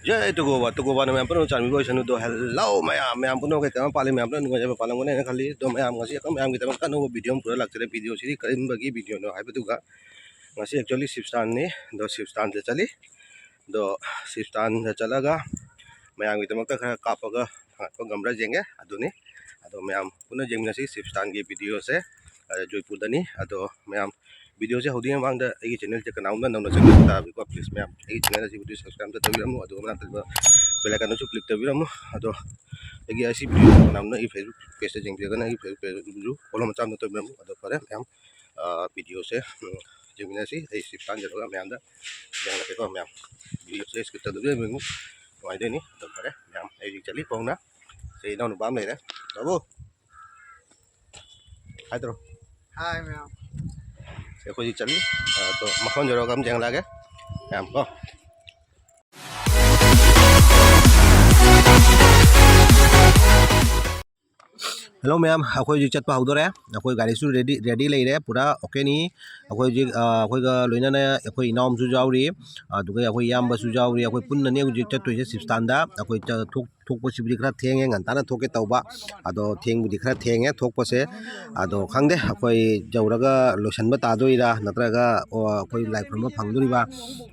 जय तुगोबा ने मैम पुनो चामी बोय सनु दो हेलो मैम पुनो के तम पाले मैम नु जब पालंग ने खाली दो मैम ngasi का मैम की तम का नो वीडियो पूरा लगते वीडियो सी करिम बगी वीडियो नो हाय बतुगा ngasi एक्चुअली शिवस्तान ने दो शिवस्तान से चली दो शिवस्तान से चलागा मैम की तम का कापगा को गमरा जेंगे अदुनी अदो मैम पुनो जेंगसी शिवस्तान की वीडियो से जयपुर दनी अदो मैम वीडियो से होदी मांग चैनल से कनाउना नौना चैनल प्लीज मैम चैनल से वीडियो सब्सक्राइब तबीरमु बेल आइकन क्लिक तबीरमु अदो वीडियो कनाउना फेसबुक पेज से जेंगना फेसबुक पेज फॉलो मचा तबीरमु अदो फरे मैम वीडियो से जेंगनासी शिवस्तान जगह मैम जेंगलाको मैम वीडियो से स्किप तबीरमु वाइदेनी अदो फरे मैम चली पौना से इनाउ नुपाम लेरे बाबू हाय तो हाय मैम अखोई चली तो मखन जरो हम जेंग लागे मैम को हेलो मैम अखोई चट पाउदरे अखोई गाड़ी सु रेडी लेरे पूरा ओके नी अखोई अखोई गा लोइना अखोई इनाम सु जाउरी अदुगे अखोई याम सु जाउरी अखोई पुन्ना ने हुजिक चटोइसे शिवस्तान दा अखोई थोकपसिबुदि खरा थेंगे ngantana थोके तौबा अदो थेंगबुदि खरा थेंगे थोकपसे अदो खंगदे अखोई जौरगा लोसनबा तादोइरा नत्रगा अखोई लाइफरम फंगदोरिबा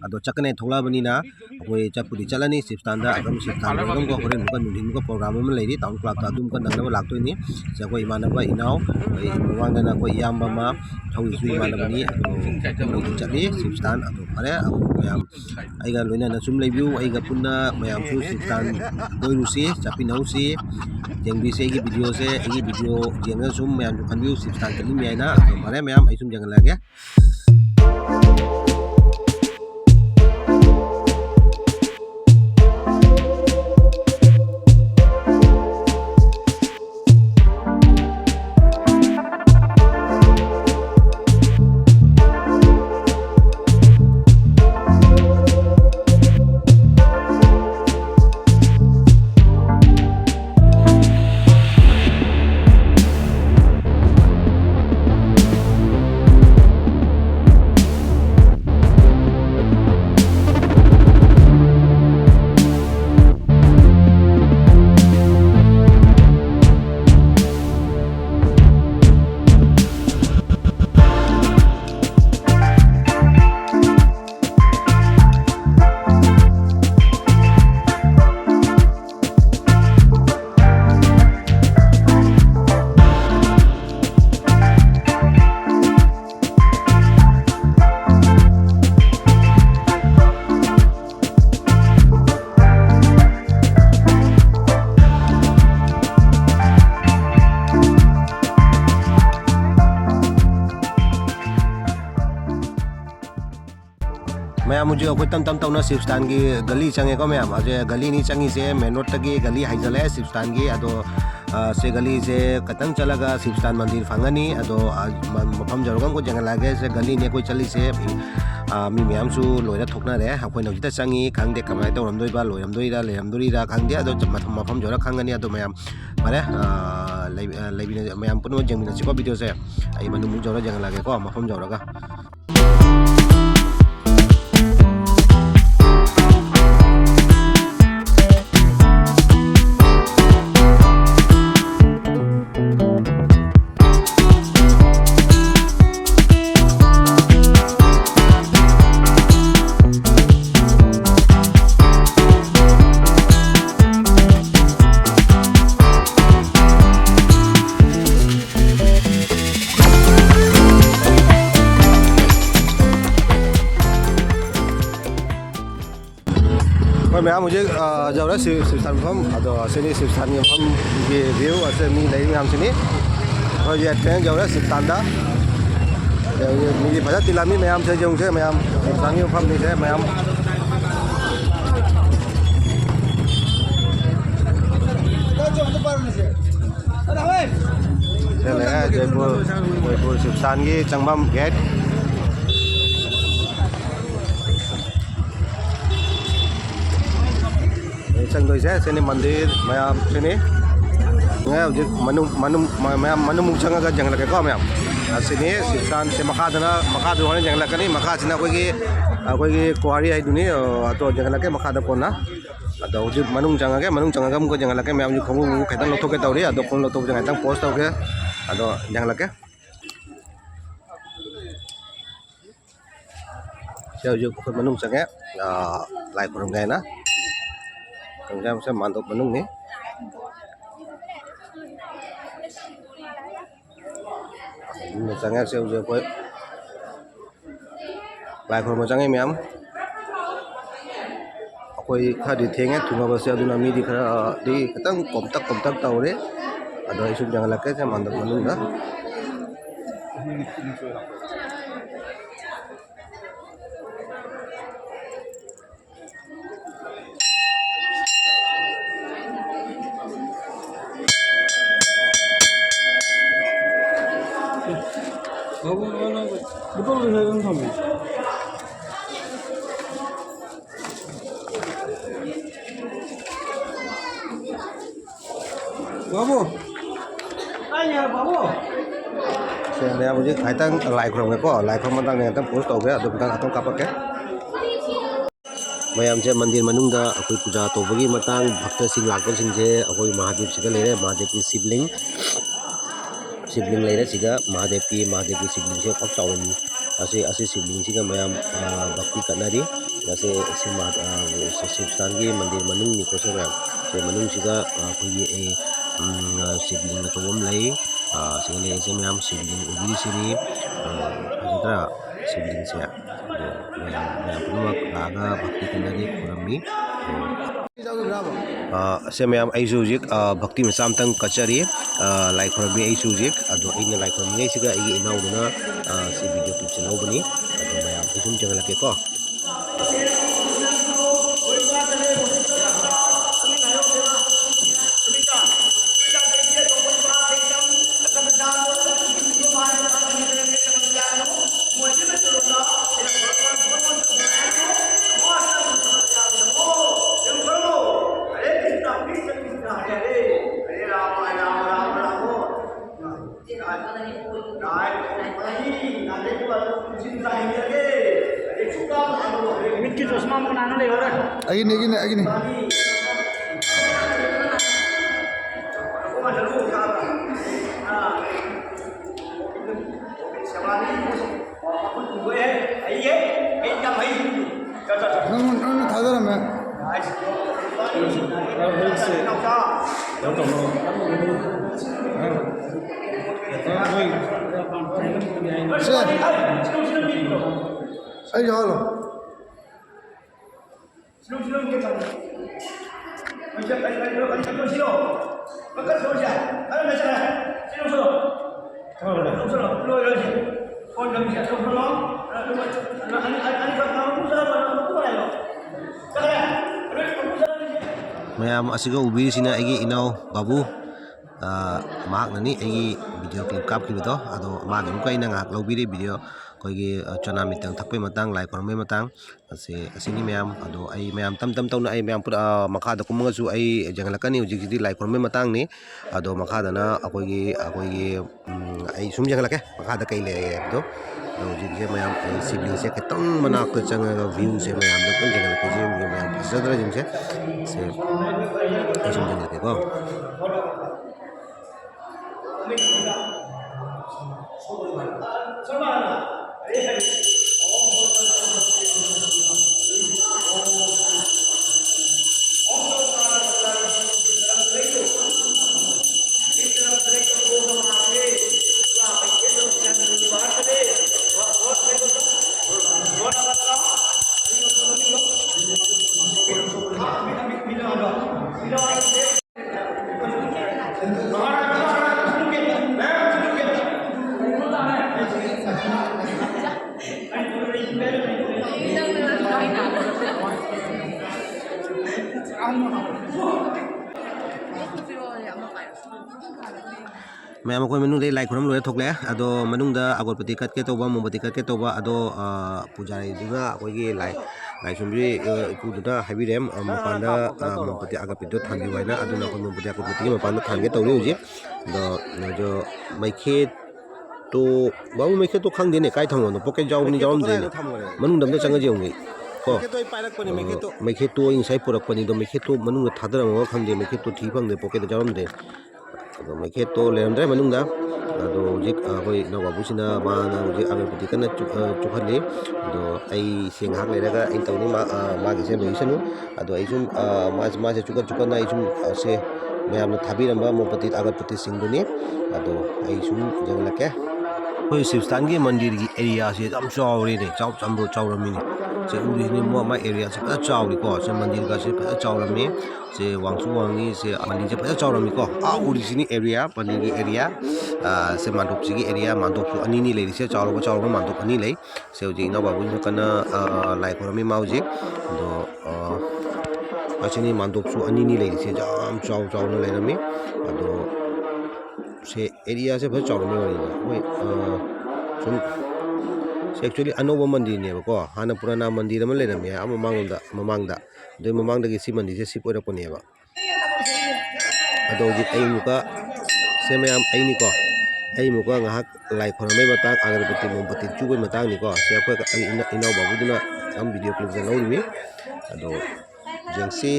अदो चकने थोलाबनिना अखोई चटपुदि चलनी शिवस्तान दा अदम शिवस्तान अदम को होरेन मुका नुदिन को प्रोग्राम अमा लेरि टाउन क्लब दा अदम का नंगनबा लाक्तोइनी से अखोई इमानबा इनाव मवांगना अखोई यामबा मा थौइसु इमानबनी अदो चली शिवस्तान अदो फरे मैम आइगा लोइना नसुम लेबिउ आइगा पुन्ना मैम सु शिवस्तान दोइरुसी चापिनौसी जेंगबी से वीडियो से वीडियो जेंगा सुम मैम खनबिउ शिवस्तान चली मैना अदो फरे मैम आई सुम जेंगलागे मैम मुझे अखोई तम तम तौना शिवस्तान की गली चंगे को मैम अजे गली नी चंगी से मेन रोड तक गली हाइजले शिवस्तान की अदो से गली से कतंग चलगा शिवस्तान मंदिर फंगनी अदो मफम जरोगम को जंगलागे से गली ने कोई चली से मी मैम सु लोइरा थोकना रे अखोई नौजिता चंगी खांगदे कमाय तौरमदोइबा लोइरमदोइरा लेरमदोइरा खांगदे अदो मफम जरा खांगनी अदो मैम मारे लेबिने मैम पुनो जेंगमिना सिको वीडियो से आई मनु मु जरा जंगलागे को मफम जरागा मैम मुझे जरा शिवस्तान मफम अदो असेनी शिवस्तान मफम की व्यू असे मी लेई मैम सिनी और ये ट्रेन जरा शिवस्तान दा मी फजा तिलामी मैम से जों से मैम शिवस्तान मफम नि से मैम जयपुर शिवस्तान की चंगबम गेट चंगदोइसे सेनी मंदिर मैम सेनी मनु मनु मैम मनु मुंग चंगा जंगल के को ma'am asini sibsan se makadana makadu hone janglakani makasina akogi kuari haiduni ato janglake makada pona ado uji manung jangage muko janglake me amju khongu khaitan lothoke tawri ado khong lothok jangai tang post tawke ado janglake saya uji khoi manung jange lai khurung gai na kangja se mandok manung ni jange se uji khoi lai khurung jange me am koi khadi thenge thunga base aduna mi di khara di katang komtak tawre ado isuk janglake se mandok manung da betul dengan kami. Babu, tanya babu. saya uji khaitan lai khurung ko lai khurung matang ne tang post tawke ado bitang atong kapake mayam se mandir manung da akoi puja tobagi matang bhakta sing lakpa sing je akoi mahadev siga lere mahadev ki sibling lere siga mahadev ki sibling se pak chawni ase sibling siga mayam bhakti kanari ase sibsan gi mandir manung ni ko se mayam se manung siga akoi sibling na tawam lai siga le se mayam sibling ubiri sini ajatra sibling se mayam punumak laga bhakti kanari kurami se mayam ai jik bhakti masam tang kachari lai khurami ai jik ado ina lai khurami ai siga ai inau duna si video clip se lobani ado mayam isum jangalake ko Miski चश्मा बनाना ले रहा है आगे नहीं नंग थादरा मैं अरे hello mayam asiga ubiri sina agi inau babu mak nani agi video clip kap ki beto ado mak nuka ina ngak lobiri video koigi chana mitang thakpe matang lai korme matang asini mayam ado ai mayam tam tauna ai mayam pura makha da kumunga su ai jangalakani ujik di lai korme matang ni ado makha da na akoigi ai sum jangalake makha da kai le do ujik je mayam sibling se ketong mana ko changa view se mayam da koi jangalake je mayam sadra jing se ai sum jangalake ko mayam ko menu dei like ram loe thokle ado manungda agorpati kat ke toba mombati kat ke toba ado pujari duna akogi lai sumbi ipu duna habirem mapanda mombati agapito thanbi waina aduna ko mombati agapiti mapanda thange tawri uji do jo maikhet बाबू मैखे तो खांग देने काय थमो pocket जाऊनी जाऊन दे मनुंग दमदा चंगा जेउनी को मैखे तो इंसाई पुरकपनी दो मैखे तो मनुंग थादरम खांग दे मैखे तो थी फंग दे पोकेट जाऊन दे मैखे तो लेरमद्रे मनुंग दा अदो जिक होय ना बाबूसिना माना जे अगरबत्ती कना चुखले अदो आई सेंगाक लेरगा इन तौनी मागी से लोइसनु अदो आई जुम मा से चुकना आई जुम से मैम थाबीरंबा मोमबत्ती अगरबत्ती सिंगुनी अदो आई जुम जंगलके होय शिवस्थान की मंदिर की एरिया से जम चावरे ने चावचंबो चावरमिनी से उरिनी मो मा एरिया से पता चावरी को से मंदिर का से पता चावरमी से वांगसु वांगनी से मंदिर से पता चावरमी को आ उरिसिनी एरिया मंदिर की एरिया से मांडोपसी की एरिया मांडोपसु अनिनी लेरी से चावरो मांडोप अनी ले से उजी इना बाबू कना लाइखोरमी माउजी दो अचनी मांडोपसु अनिनी लेरी से जाम चाव न लेरमी अदो से एरिया से बहुत चावरमी वही सुन एक्चुअली अनोब मंदिर ने हाँ पुराना मंदिर में लेरमे ममांग ममांग सी मंदिर से सिपरपने अदो मुका से मैम को मुका लाई खोरमे अगरबत्ती मोमबत्ती चुब मतंगनीको से इनाव बाबूदुना वीडियो क्लिप से लौरी अदो जेंसी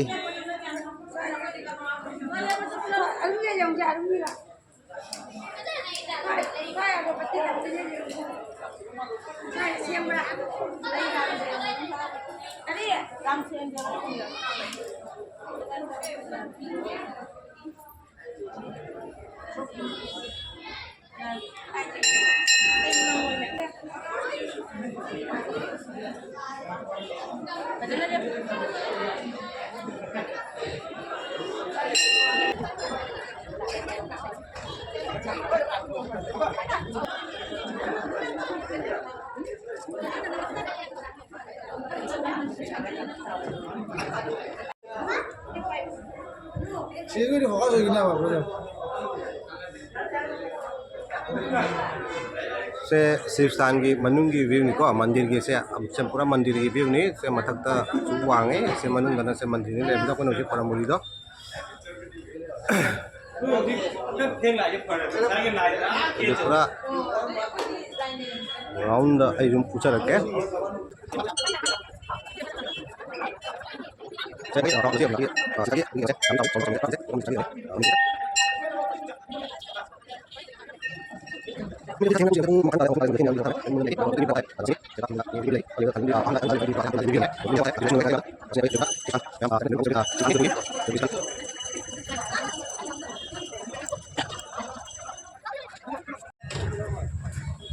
시그리 허가 저기나 봐 그래. से शिवस्थान की मनुंग की व्यू निको मंदिर की से पूरा मंदिर की व्यू नहीं से मथकता वांगे से मनुंग गना से मंदिर ने लेबदा कोन जे परमुरी दो पूरा राउंड आई रूम पूछा रखे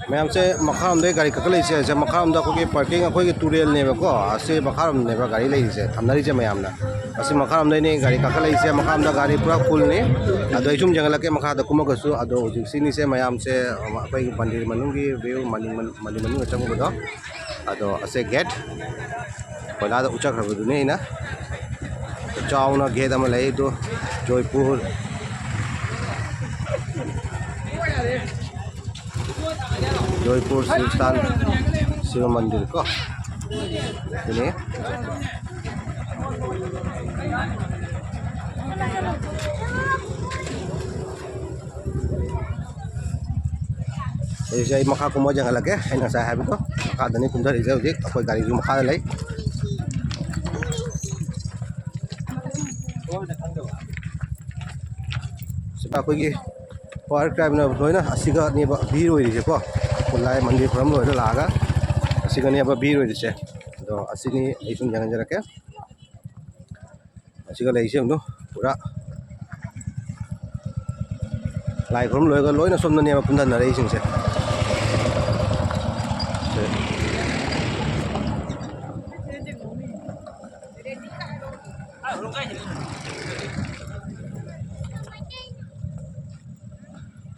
मैम से मखाम दे गाड़ी ककले से मखाम दा कोई पार्किंग अखोई टूरेल ने को असे मखाम ने गाड़ी ले से थमनारी से मैम ना असे मखाम दे ने गाड़ी ककले से मखाम दा गाड़ी पूरा फुल ने अदो इजुम जंगल के मखा दा कुमगसु अदो जिक्सिनी से मैम से अखोई मंदिर मनुंगी व्यू मंदिर मनुंग चंगो बदो अदो असे गेट कोला दा उचा खरबदु ने ना चावना गेट अमा ले दो जयपुर जयपुर शिवस्थान शिव मंदिर को ini jadi maka kumo jangan lagi enak saya habis tuh maka dani kumdar izah udik aku gari zoom maka lagi sebab aku ini park type ना लोना असिगा ने भीड़ होई दिसे को पुलाई मंदिर परम लोय लागा असिगा ने भीड़ होई दिसे तो असिनी इसुन जंग जरके असिगा लेइसे उनो पूरा लाई परम लोय लोयना सोमना ने पुंदन ना रेसिंग से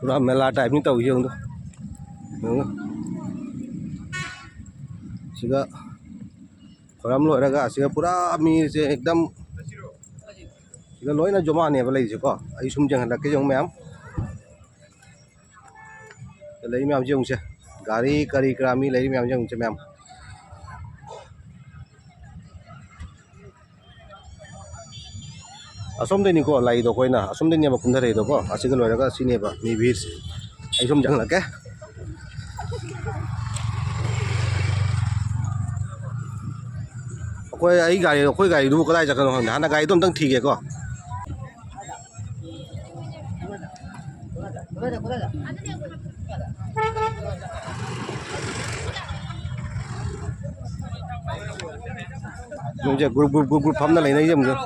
पूरा मेला टाइप नहीं तौजे उन सिगा खरम लोरगा सिगा पूरा मी से एकदम सिगा लोइना जमा ने बलै से को आई सुम जंग लके जंग मैम लई मैम जंग से गाड़ी करी क्रामी लई मैम जंग से मैम असम देनी को लाई दो कोई ना असम देनी अब कुंदर है दो को असिगा लोरगा सिने बा मी भीड़ से आई सुम जंग लके ꯑꯩ ꯒꯥꯔꯤ ꯑꯩꯈꯣꯏ ꯒꯥꯔꯤꯗꯨꯕꯨ ꯀꯗꯥꯏ ꯆꯠꯀꯅꯣ ꯈꯪꯗꯦ ꯍꯥꯟꯅ ꯒꯥꯔꯤꯗꯣ ꯑꯝꯇꯪ ꯊꯤꯒꯦꯀꯣ ꯃꯣꯏꯁꯦ ꯒ꯭ꯔꯨꯞ ꯐꯝꯅ ꯂꯩꯅꯩꯁꯦ ꯑꯃꯨꯛ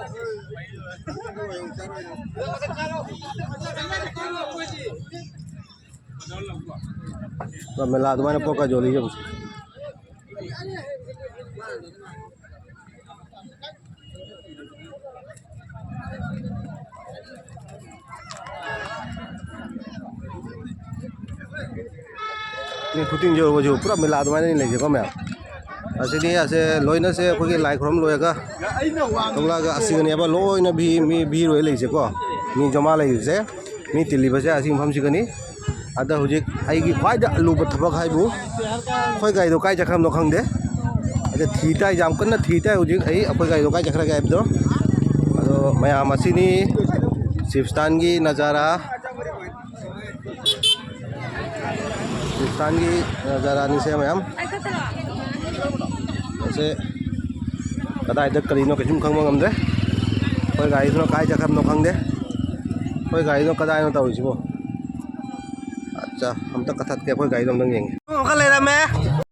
मेला अदुमाइना पोका जोली है खुटिंग जो पूरा मेला अदुमाइना नहीं लेजे को मैं असिनी असे लोइना से कोई लाइक रोम लोएगा तोलागा असिगने अब लोइना भी रोए लेजे को मी जमा लेजे मी तिलीबसे असिम फमसिगनी अदा हुजिक आइगी ख्वाइदा लुबा थबक हाइबु खोय गाइदो काय जखम नो खंगदे अदा थीताय जाम कन्ना थीताय हुजिक आई अखोय गाइदो काय जखरा गाइबदो अदो मयाम असिनी सिफस्तान की नजारा नि से मयाम ऐसे कदाइदा करिनो केजुम खंगम ngमदे खोय गाइदो काय जखम नो खंगदे खोय गाइदो कदाइनो तौरिसिबो अच्छा हम तक कथा के कोई गाइड हम दंग येंगे का ले रहा मैं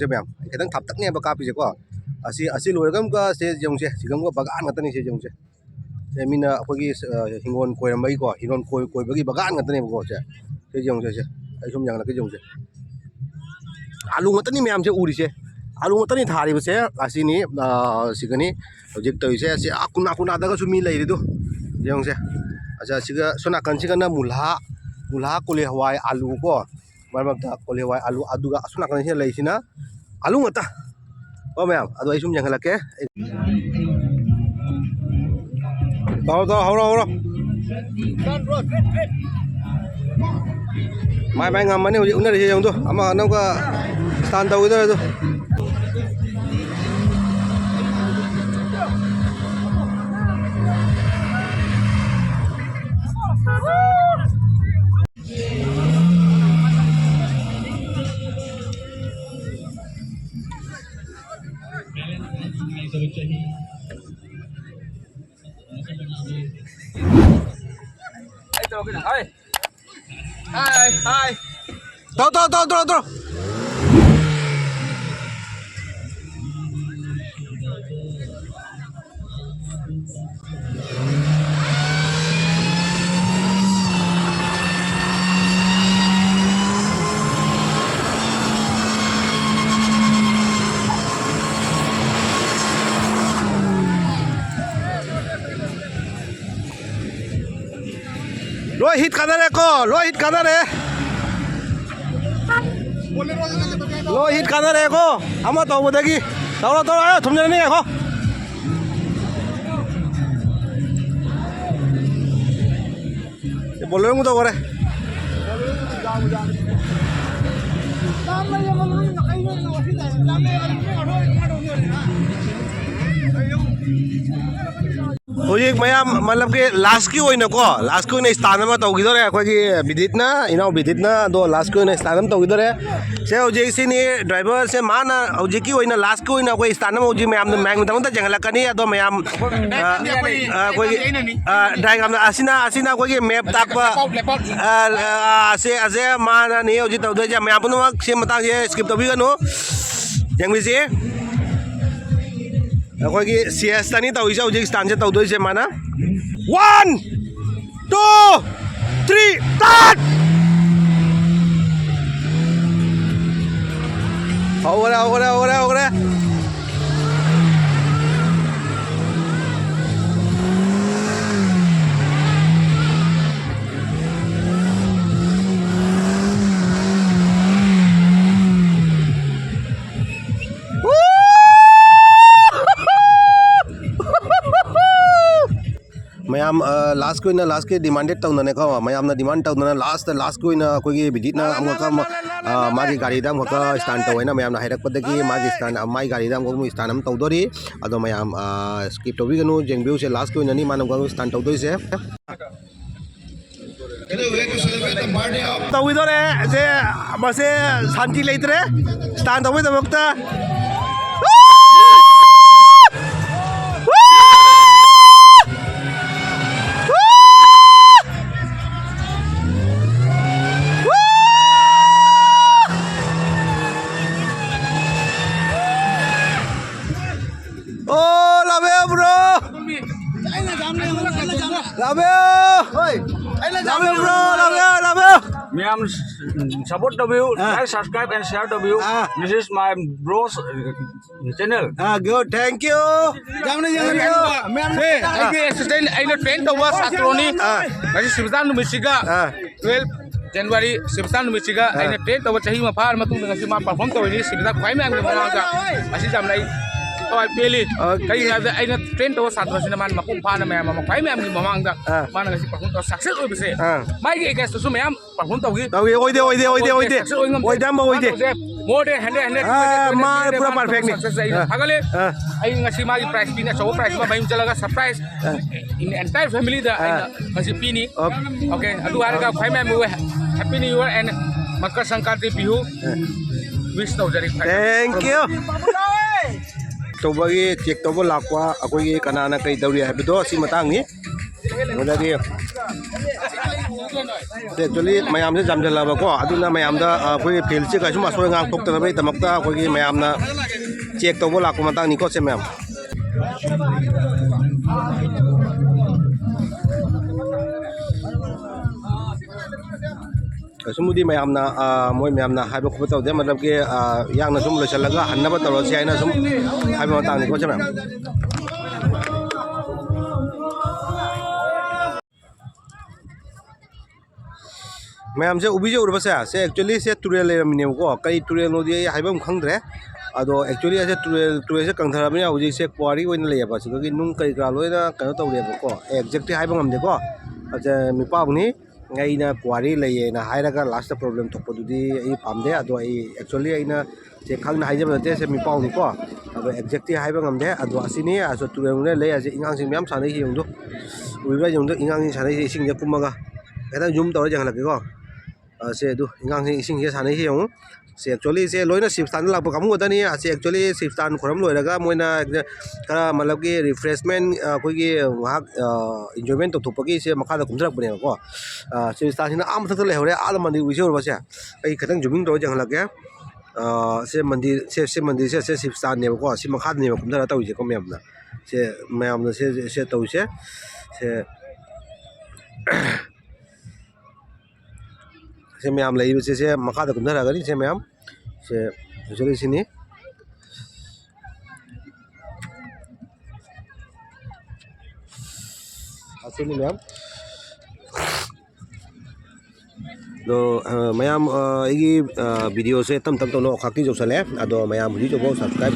मैम खतंग थाप तक ने कापीसे को असी लोरगम का से जंगसे सिगम को बगान ngतनी से जंगसे से मिना अखोगी हिंगोन कोयरमई को हिंगोन कोयबगी बगान ngतने को से जंगसे से आई सुम जंगला के जंगसे आलू ngतनी मैम से उरिसे आलू ngतनी थारिबसे असिनी सिगनी होजिक तोइसे से कुना दगा सुमी लैरिदो जंगसे अच्छा सिगा सोना कंसिगना मुल्हा कोले हवाई आलू को मरमता कोले हवाई आलू अदुगा सोना कंसे लैसिना आलू ngata ओ मैम अदो आई सुम जंगला के ताओ हौरो माय ngam mani उना रे जंग तो अमा नौका स्टान तौइदो दो Hai. Tuh. Lo hit kanare ko, lo hit kanare. Lo hit kanare ko. Ama tau bodagi. Tau ayo thum jane ko. Bolero mu to kore. Ojek ma'am मतलब के लास्ट की होइना को लास्ट को स्थान में तौगिदोरे अखोगी विदितना इनाउ विदितना दो लास्ट को स्थान में तौगिदोरे से ojek सिनी ड्राइवर से माना ojek की होइना लास्ट को होइना कोई स्थान में ojek मैम मैम तंगता जंगलकनी अदो मैम कोई ड्राइव असिना कोई मैप ताप असे माना नहीं ojek तौदे जा मैम पुनमक से मतांग से स्किप तौबिगनो जंगबिसे ꯑꯩꯈꯣꯏꯒꯤ CS ꯇꯅꯤ ꯇꯧꯔꯤꯁꯦ ꯍꯧꯖꯤꯛ ꯁ꯭ꯇꯥꯟꯁꯦ ꯇꯧꯗꯣꯏꯁꯦ ꯃꯥꯅ 1 2 3 start hore mayam last ko na last ke demanded taunane ko mayam na demand taunana last ko na ko gi bidit na amka magi gari dam ko stand to na mayam na hairak padagi magi stand mai gari dam ko mu stand am tawdori ado mayam skip to bi ganu jengbiu se last ko na ni manam ko stand tawdoi se tawidore je mase shanti leitre stand tawai damakta Oh, love you, bro. Love you. Love you, bro. Love you. Ma'am, support W, like, subscribe and share W. This is my bro's channel. Good. Thank you. Hey, assistant, I know 10 over Satroni. That is Sibtan Michiga. 12 January, Sibtan Michiga. I know 10 over Chahima Par Matu, Sima perform to release Sibtan Kwame and Managa. Asisam like. Oh, I feel it. Kaya I na train to sa atin naman makumpana mayam makwai mayam ni mamang da mana kasi papunta success oy bise mai ge guys to mayam papunta gi Tawi oide dam oide more than 100 ma pura perfect ni agale ai ngasi magi price pina so price ma bayim chalaga surprise in entire family da ai ngasi pini okay adu harga kwai mayam happy new year and Makar Sankranti Bihu wish to jari thank you tawagi check tawo lakwa akoi kanana kai dauri habido si matang ni modagi actually mayam se jamjala ba ko aduna mayam da akoi fail che ka suma soi ngang tok ta bai tamakta akoi mayam na check tawo lakwa matang ni ko se mayam sumudi mayamna moi mayamna haiba ko taw de matlab ke yang na sum le chalaga hanna ba tawro si aina sum haiba matang ni ko chama mayam se ubi je urba se actually se turel le mine ko kai turel no di haiba um khangdre ado actually se turel se kangthara bani uji se kwari oin le ba si ki nung kai gra loina kano taw le ko exactly haiba ngamde ko aja mi pauni ngai na kwari leye na hairaga last problem thokpodudi ai pamde ado ai actually ai na je khang na haijaba te se mi paw ni ko ado exactly haiba ngamde ado asini aso tureng le le ase ingang sing myam sanai hi yongdo uiba yongdo ingang sing sanai hi sing je kumaga kada zoom tawra jang lake ko se du ingang sing sing je sanai hi yong se actually se loina sibstan lakpa kamu godani ase actually sibstan khoram loiraga moina kara malab ki refreshment koi gi ngak enjoyment to thopagi se makha da kumjrak bane ko sibstan sina am thak le hore al mandi wi jor ba se ai khatang zooming to jang lake se mandir se sibstan ne ko si makha ne kumjara taw je ko myam na se taw se se myam lai se makha da kumjara gani se myam se usually sini asini myam do mayam igi video se tam to no khaki jo sale ado mayam huli jo subscribe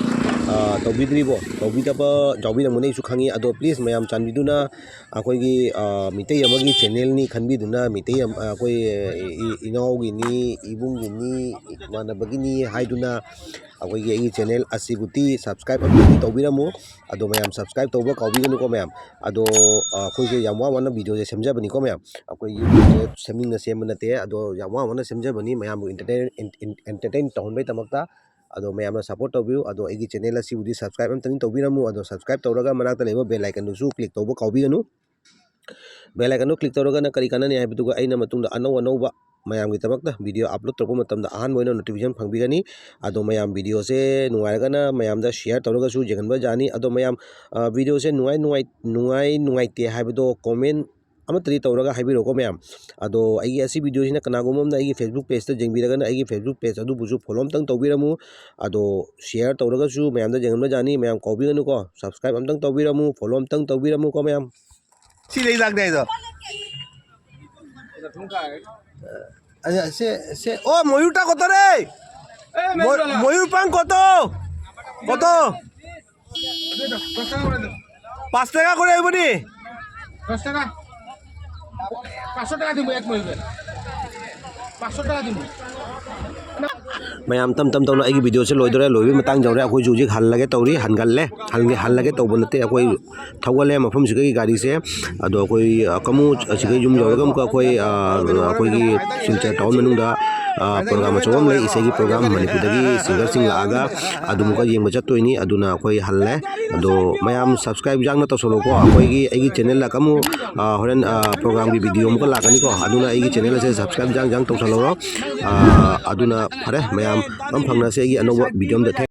tawbidribo tawbidaba jawbi namune su khangi ado please mayam chanbiduna akoi gi mitei amagi channel ni khanbiduna mitei akoi inau gi ni ibung gi ni manabagi ni haiduna akoi gi channel asiguti subscribe ambi tawbiramu ado mayam subscribe tawba kawbiganu ko mayam ado akoi ge yamwa wana video je semjabani ko mayam akoi youtube seming na semanate ado yamwa wana semjabani mayam entertain tawbai tamakta ado mayam na support tawbiu ado egi channel asi udi subscribe am tani tawbiramu ado subscribe tawraga manakta leba bell icon nu su click tawba kawbiganu bell icon nu click tawraga na kari kanani ai bitu aina matungda anau ba ꯃꯌꯥꯝꯒꯤꯗꯃꯛꯇ video upload ꯇꯧꯔꯛꯄ ꯃꯇꯝꯗ ꯑꯍꯥꯟꯕ ꯑꯣꯏꯅ notification ꯐꯪꯕꯤꯒꯅꯤ ꯑꯗꯣ ꯃꯌꯥꯝ ꯚꯤꯗꯤꯑꯣꯁꯦ ꯅꯨꯡꯉꯥꯏꯔꯒꯅ ꯃꯌꯥꯝꯗ share ꯇꯧꯔꯒꯁꯨ ꯌꯦꯡꯍꯟꯕ ꯌꯥꯅꯤ ꯑꯗꯣ ꯃꯌꯥꯝ ꯚꯤꯗꯤꯑꯣꯁꯦ ꯅꯨꯡꯉꯥꯏꯇꯦ ꯍꯥꯏꯕꯗꯣ ꯀꯣꯃꯦꯟ ꯑꯃꯠꯇꯗꯤ ꯇꯧꯔꯒ ꯍꯥꯏꯕꯤꯔꯛꯑꯣꯀꯣ ꯃꯌꯥꯝ ꯑꯗꯣ ꯑꯩꯒꯤ ꯑꯁꯤ ꯚꯤꯗꯤꯑꯣꯁꯤꯅ ꯀꯅꯥꯒꯨꯝꯕ ꯑꯃꯅ ꯑꯩꯒꯤ ꯐꯦꯁꯕꯨꯛ ꯄꯦꯖꯇ ꯌꯦꯡꯕꯤꯔꯒꯅ ꯑꯩꯒꯤ ꯐꯦꯁꯕꯨꯛ ꯄꯦꯖ ꯑꯗꯨꯕꯨꯁꯨ ꯐꯣꯂꯣ ꯑꯝꯇꯪ ꯇꯧꯕꯤꯔꯝꯃꯨ ꯑꯗꯣ ꯁꯤꯌꯔ ꯇꯧꯔꯒꯁꯨ ꯃꯌꯥꯝꯗ ꯌꯦꯡꯍꯟꯕ ꯌꯥꯅꯤ ꯃꯌꯥꯝ ꯀꯥꯎꯕꯤꯒꯅꯨꯀꯣ ꯁꯕꯁꯀ꯭ꯔꯥꯏꯕ ꯑꯝꯇꯪ ꯇꯧꯕꯤꯔꯝꯃꯨ ꯐꯣꯂꯣ ꯑꯝꯇꯪ ꯇꯧꯕꯤꯔꯝꯃꯨꯀꯣ ꯃꯌꯥꯝ ꯁꯤ ꯂꯩ ꯂꯥꯛꯅꯦ ꯍꯥꯏꯗꯣ সে ও ময়ূরটা কত রে ময়ূর পান কত কত 5 টাকা করে আইব নি 10 টাকা 500 টাকা দিব এক মহিলা 500 টাকা দিব ꯃꯌꯥꯝ ꯇꯝ ꯇꯝ ꯇꯧꯅ ꯑꯩꯒꯤ ꯚꯤꯗꯤꯑꯣꯁꯦ ꯂꯣꯏꯗꯣꯔꯦ ꯂꯣꯏꯕꯒꯤ ꯃꯇꯥꯡ ꯌꯧꯔꯦ ꯑꯩꯈꯣꯏꯁꯨ ꯍꯧꯖꯤꯛ ꯍꯜꯂꯒꯦ ꯇꯧꯔꯤ ꯍꯜꯂꯒꯦ ꯇꯧꯕ ꯅꯠꯇꯦ ꯑꯩꯈꯣꯏ ꯊꯧꯒꯠꯂꯦ ꯃꯐꯝꯁꯤꯒꯤ ꯒꯥꯔꯤꯁꯦ ꯑꯗꯣ ꯑꯩꯈꯣꯏ ꯀꯃꯨ ꯑꯁꯤꯒ ꯌꯨꯝ ꯌꯧꯔꯒ ꯑꯃꯨꯛꯀ ꯑꯩꯈꯣꯏꯒꯤ ꯁꯤꯜꯆꯔ ꯇꯥꯎꯟ ꯃꯅꯨꯡꯗ ꯄ꯭ꯔꯣꯒ꯭ꯔꯥꯝ ꯑꯆꯧꯕ ꯑꯃ ꯂꯩ ꯏꯁꯩꯒꯤ ꯄ꯭ꯔꯣꯒ꯭ꯔꯥꯝ ꯃꯅꯤꯄꯨꯔꯗꯒꯤ ꯁꯤꯡꯒꯔꯁꯤꯡ ꯂꯥꯛꯑꯒ ꯑꯗꯨꯃꯨꯛꯀ ꯌꯦꯡꯕ ꯆꯠꯇꯣꯏꯅꯤ ꯑꯗꯨꯅ ꯑꯩꯈꯣꯏ ꯍꯜꯂꯦ ꯑꯗꯣ ꯃꯌꯥꯝ ꯁꯕꯁꯀ꯭ꯔꯥꯏꯕ ꯌꯥꯡꯅ ꯇꯧꯁꯜꯂꯣꯀꯣ ꯑꯩꯒꯤ ꯆꯦꯅꯦꯜ ꯂꯥꯛꯀꯃꯨ ꯍꯣꯔꯦꯟ ꯄ꯭ꯔꯣꯒ꯭ꯔꯥꯝꯒꯤ ꯚꯤꯗꯤꯑꯣ ꯑꯃꯨꯛꯀ ꯂꯥꯛꯀꯅꯤꯀꯣ ꯑꯗꯨꯅ ꯑꯩꯒꯤ ꯆꯦꯅꯦꯜ ꯑꯁꯦ ꯁꯕꯁꯀ꯭ꯔꯥꯏꯕ ꯌꯥꯡ ꯇꯧꯁꯜꯍꯧꯔꯣ ꯑꯗꯨꯅ ꯐꯔꯦ ꯃꯌꯥꯝ ꯐꯪꯅꯁꯦ ꯑꯩꯒꯤ ꯑꯅꯧꯕ ꯚꯤꯗꯤꯑꯣ ꯑꯃꯗ